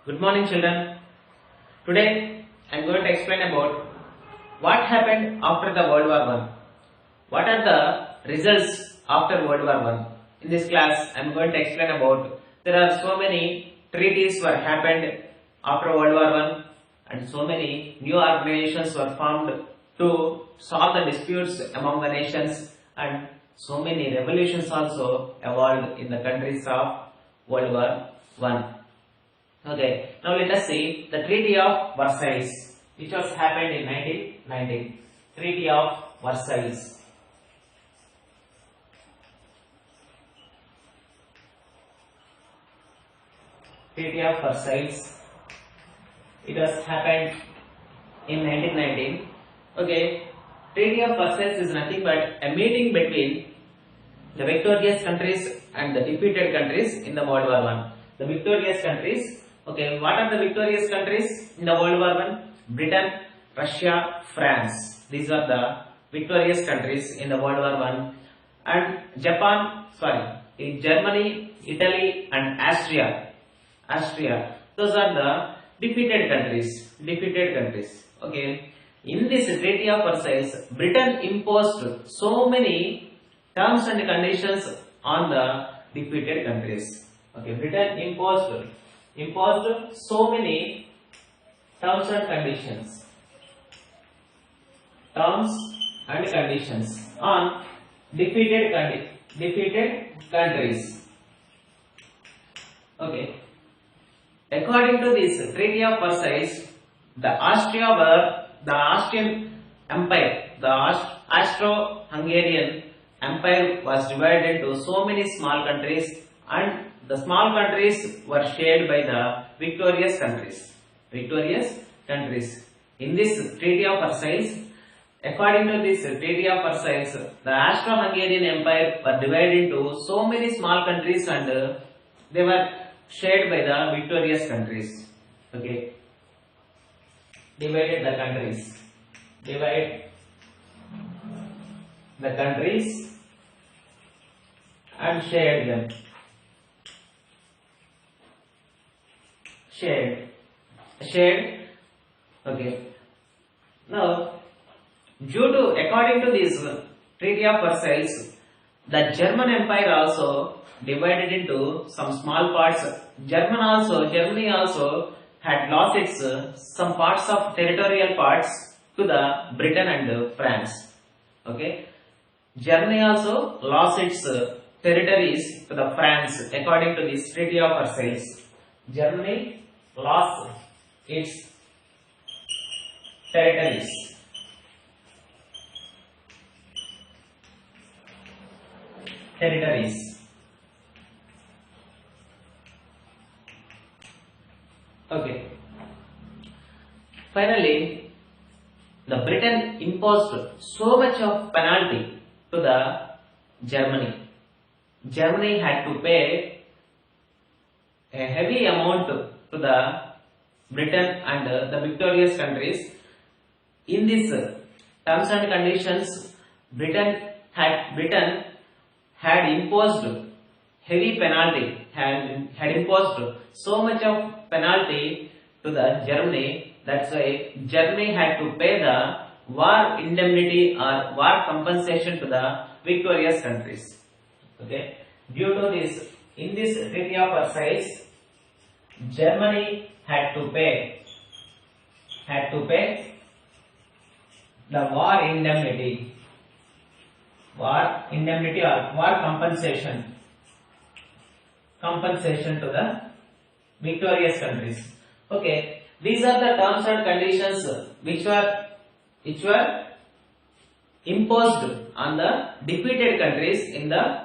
Good morning, children. Today I am going to explain about what happened after the World War One. What are the results after World War One? In this class, I am going to explain about there are so many treaties were happened after World War One, and so many new organizations were formed to solve the disputes among the nations, and so many revolutions also evolved in the countries of World War One. Okay, now let us see the Treaty of Versailles, which was happened in 1919. Treaty of Versailles. Treaty of Versailles. It was happened in 1919. Okay, Treaty of Versailles is nothing but a meeting between the victorious countries and the defeated countries in the World War One. The victorious countries. Okay, what are the victorious countries in the World War One? Britain, Russia, France. These are the victorious countries in the World War One. And in Germany, Italy, and Austria. Those are the defeated countries. Okay. In this Treaty of Versailles, Britain imposed so many terms and conditions on the defeated countries. Okay, Britain imposed so many terms and conditions on defeated countries. Okay, according to this Treaty of Versailles, the Austrian Empire, the Austro-Hungarian Empire was divided into so many small countries, and the small countries were shared by the victorious countries. In this Treaty of Versailles, according to this Treaty of Versailles, the Austro-Hungarian Empire were divided into so many small countries, and they were shared by the victorious countries. Okay, divide the countries and shared them. Shared. Okay. Now, according to this Treaty of Versailles, the German Empire also divided into some small parts. Germany also had lost its some parts of territorial parts to the Britain and France. Okay. Germany also lost its territories to the France according to this Treaty of Versailles. Germany lost its territories. Okay. Finally, the Britain imposed so much of penalty to the Germany. Germany had to pay a heavy amount to the Britain and the victorious countries. In these terms and conditions, Britain had imposed heavy penalty, had imposed so much of penalty to the Germany. That's why Germany had to pay the war indemnity or war compensation to the victorious countries. Okay, due to this, in this Treaty of Versailles, Germany had to pay the war indemnity or war compensation to the victorious countries. Okay, these are the terms and conditions which were imposed on the defeated countries in the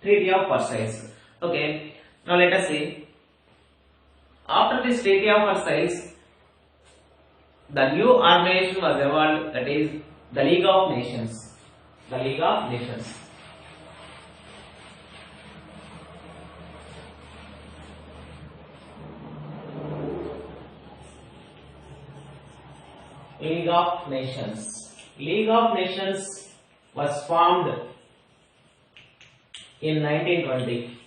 Treaty of Versailles. Okay, now let us see. After this Treaty of Versailles, the new organization was evolved, that is the League of Nations. League of Nations was formed in 1920.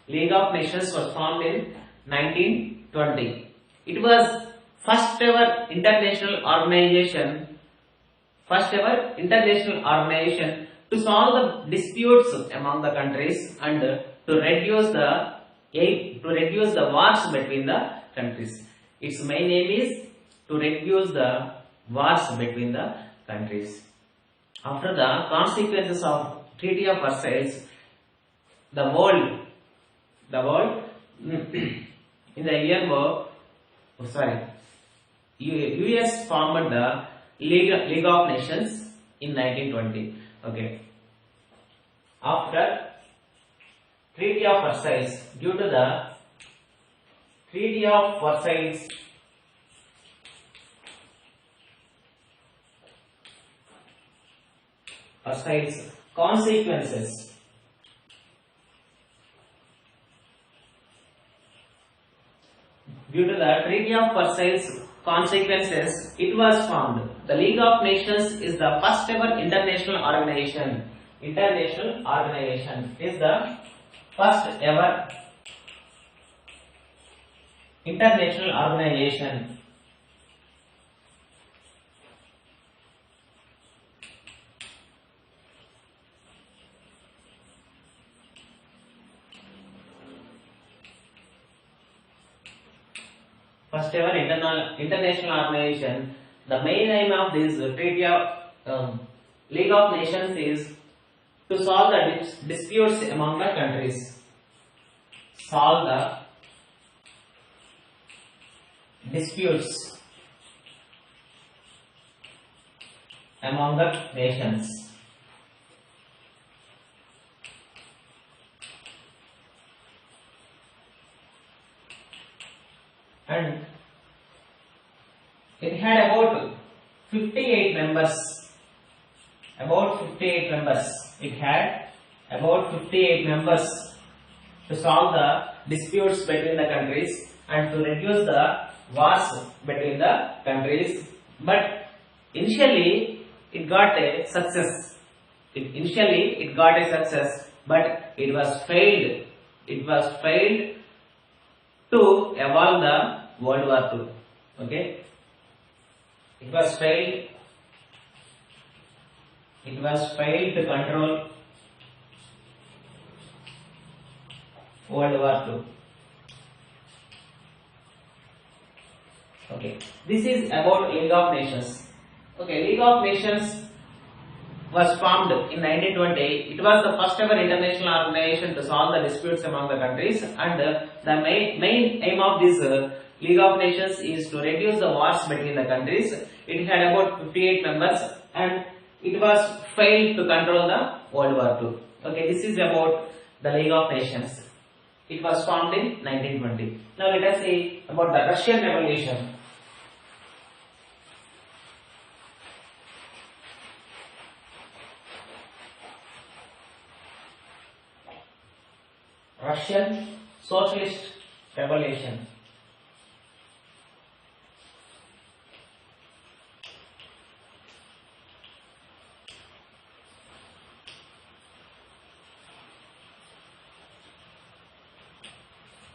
League of Nations was formed in 1920. It was first ever international organization to solve the disputes among the countries and to reduce the wars between the countries. Its main aim is to reduce the wars between the countries. After the consequences of Treaty of Versailles, the world in the year US formed the League of Nations in 1920. Okay. After Treaty of Versailles, due to the Treaty of Versailles, consequences, due to the Treaty of Versailles consequences, it was formed. The League of Nations is the first ever international organization. International organization is the first ever international organization. First ever international organization. The main aim of this Treaty of League of Nations is to solve the disputes among the countries. Solve the disputes among the nations. And it had about 58 members. It had about 58 members to solve the disputes between the countries and to reduce the wars between the countries. But initially it got a success. But it was failed. To evolve the World War II. Okay, it was failed to control World War II. Okay, this is about League of Nations. Okay, League of Nations was formed in 1920. It was the first ever international organization to solve the disputes among the countries, and the main aim of this League of Nations is to reduce the wars between the countries. It had about 58 members and it was failed to control the World War II. Okay, this is about the League of Nations. It was formed in 1920. Now let us see about the Russian Revolution. Russian Socialist Revolution.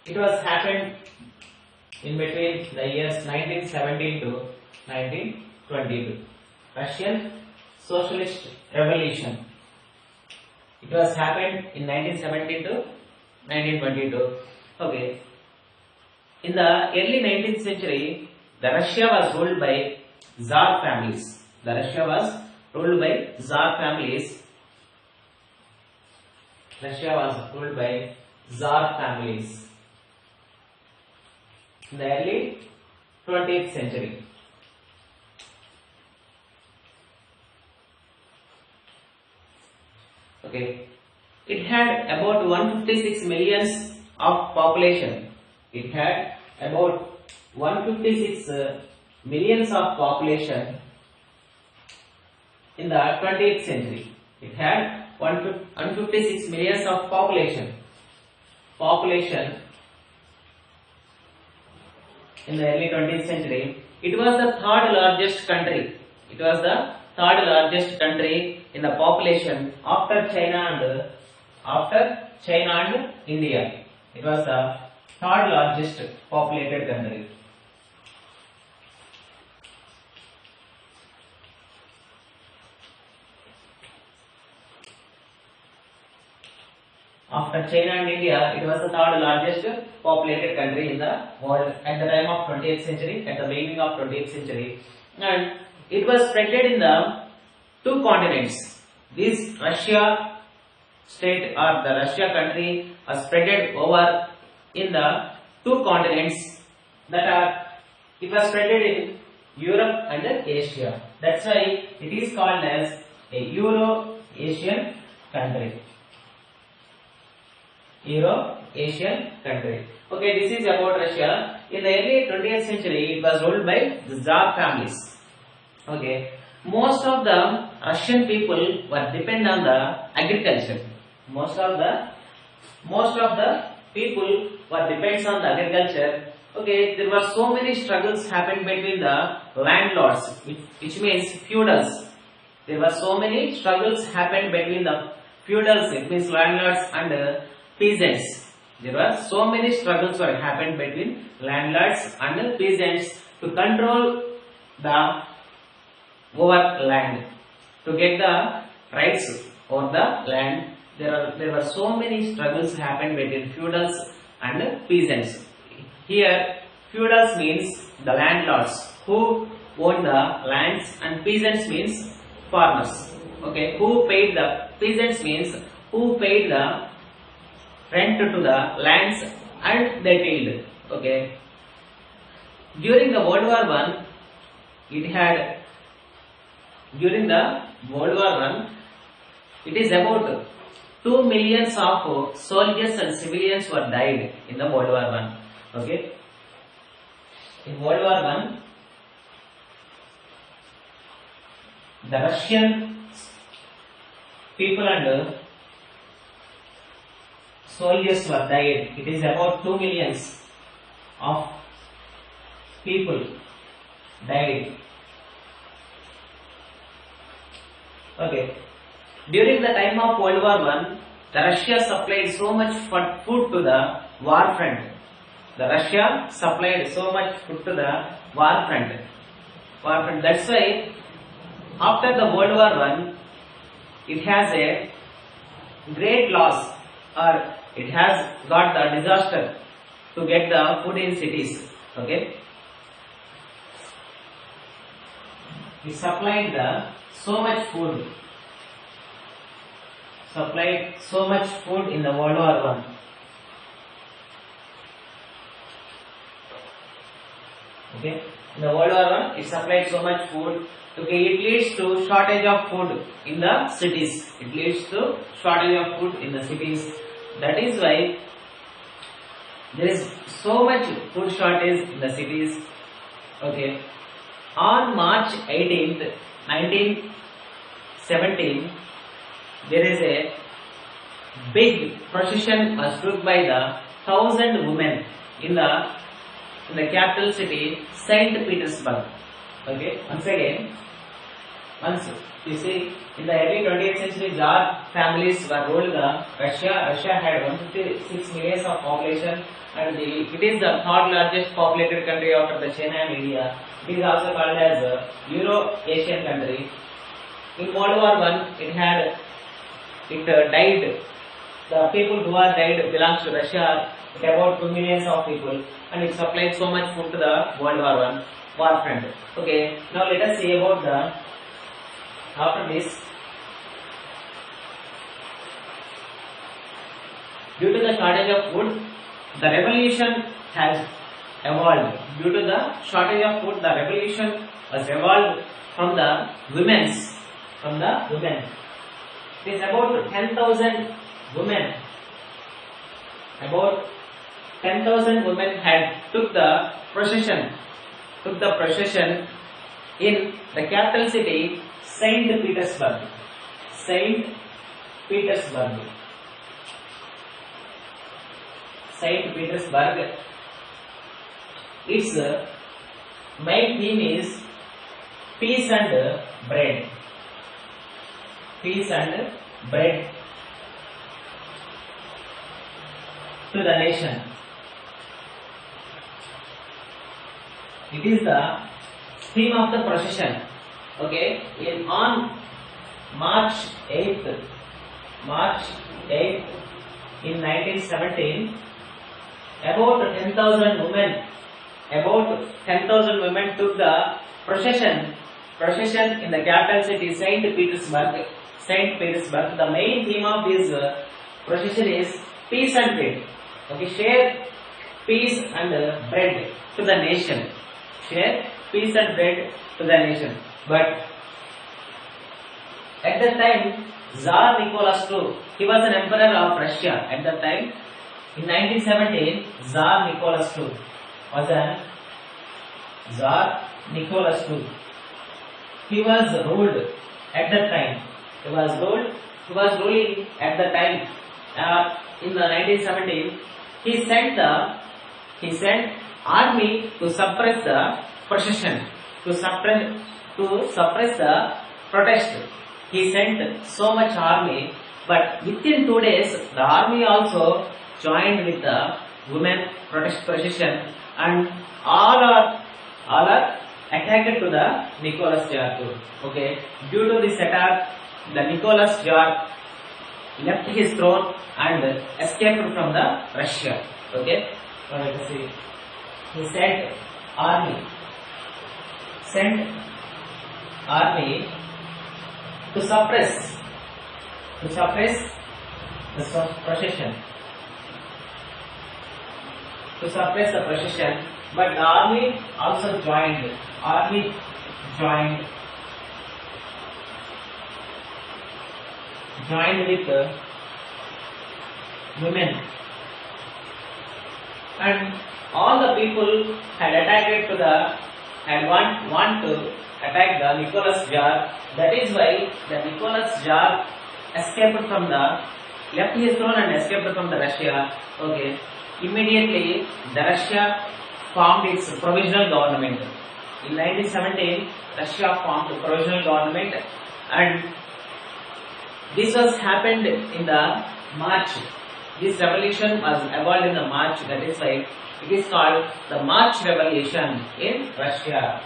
It was happened in between the years 1917 to 1922. Russian Socialist Revolution. It was happened in 1917 to 1922. Okay. In the early 19th century, the Russia was ruled by Tsar families. In the early 20th century. Okay. It had about 156 millions of population. It had about 156 millions of population in the 20th century. It had 156 millions of population in the early 20th century. It was the third largest country. In the population after China and India. It was the third largest populated country. After China and India, it was the third largest populated country in the world at the time of 20th century, at the beginning of 20th century. And it was spread in the two continents. This Russia state or the Russia country was spread over in the two continents that are, it was spread in Europe and Asia. That's why it is called as a Euro-Asian country. Euro-Asian country. Okay, this is about Russia. In the early 20th century, it was ruled by the Tsar families. Okay, most of the Russian people were dependent on the agriculture. Most of the people were dependent on the agriculture. Okay, there were so many struggles happened between the landlords, which means feudals. There were so many struggles happened between the feudals, it means landlords, and peasants. There were so many struggles were happened between landlords and peasants to control the over land, to get the rights over the land. There were so many struggles happened between feudals and peasants. Here, feudals means the landlords who own the lands, and peasants means farmers. Okay, who paid the peasants means who paid the rent to the lands and they tilled. Okay. During the World War I, it is about 2 million of soldiers and civilians were died in the World War I. Okay. In World War I, the Russian people and soldiers were died. It is about 2 millions of people died. Okay. During the time of World War I, the Russia supplied so much food to the war front. The Russia supplied so much food to the war front. That's why after the World War I, it has a great loss, or it has got the disaster to get the food in cities. Okay. It supplied so much food in the World War I. Okay, in the World War I, it supplied so much food. Okay, it leads to shortage of food in the cities. That is why there is so much food shortage in the cities. Okay, on March 18th, 1917, there is a big procession was took by the 1,000 women in the capital city, Saint Petersburg. Okay, once you see, in the early 20th century, Tsar families were ruled the Russia. Russia had 156 million of population, and it is the third largest populated country after the China and India. It is also called as a Euro-Asian country. In World War I, it died. The people who are died belongs to Russia. It about 2 million of people, and it supplied so much food to the World War I war front. Okay, now let us see about after this. Due to the shortage of food, the revolution has evolved. Due to the shortage of food, the revolution was evolved from the women. It is about 10,000 women. About 10,000 women had took the procession in the capital city, Saint Petersburg. Its main theme is peace and bread. To to the nation. It is the theme of the procession. Okay, on March 8th, in 1917, about 10,000 women took the procession in the capital city Saint Petersburg. The main theme of this procession is peace and bread. Okay, share peace and bread to the nation. Share peace and bread to the nation. But at that time, Tsar Nicholas II, he was an emperor of Russia. At that time, in 1917, Tsar Nicholas II was an Tsar Nicholas II. He was ruled at that time. He was ruling at the time. In the 1917, he sent army to suppress the procession, to suppress the protest. He sent so much army, but within 2 days, the army also joined with the women protest procession, and all are attacked to the Nicholas Tsar. Okay, due to this attack, the Nicholas Tsar left his throne and escaped from the Russia. Okay, let us see. He sent army to suppress the procession. But the army also joined. Joined with the women, and all the people had want to attack the Nicholas Tsar. That is why the Nicholas Tsar left his throne and escaped from the Russia. Okay, immediately the Russia formed its provisional government. In 1917, Russia formed a provisional government, and this was happened in the March. This revolution was evolved in the March. That is why it is called the March Revolution in Russia.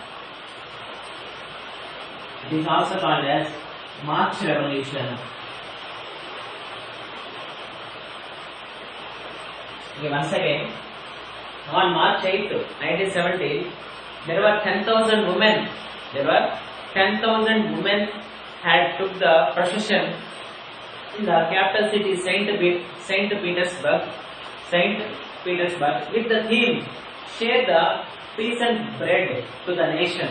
It is also called as March Revolution. Okay, once again, on March 8, 1917, there were 10,000 women. Had took the procession in the capital city Saint Petersburg with the theme share the peace and bread to the nation.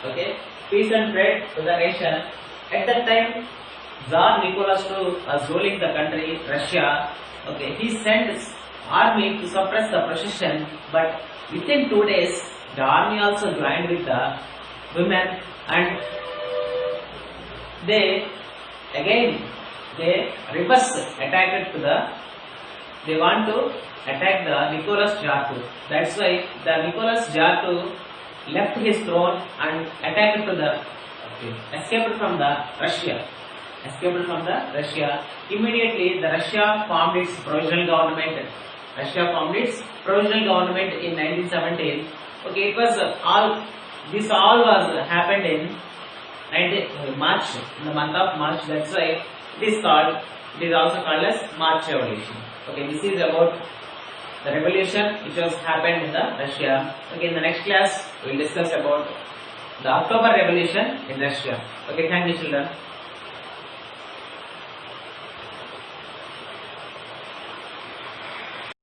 Okay, peace and bread to the nation. At that time, Tsar Nicholas II was ruling the country Russia. Okay, he sent army to suppress the procession, but within 2 days, the army also joined with the women, and they reverse attacked they want to attack the Nicholas Tsar. That's why the Nicholas Tsar left his throne and attacked to the escaped from the Russia. Immediately the Russia formed its provisional government. In 1917. Okay, it was this all was happened in March, in the month of March. That's why it is also called as March Revolution. Okay, this is about the revolution which was happened in the Russia. Okay, in the next class we will discuss about the October Revolution in Russia. Okay, thank you children.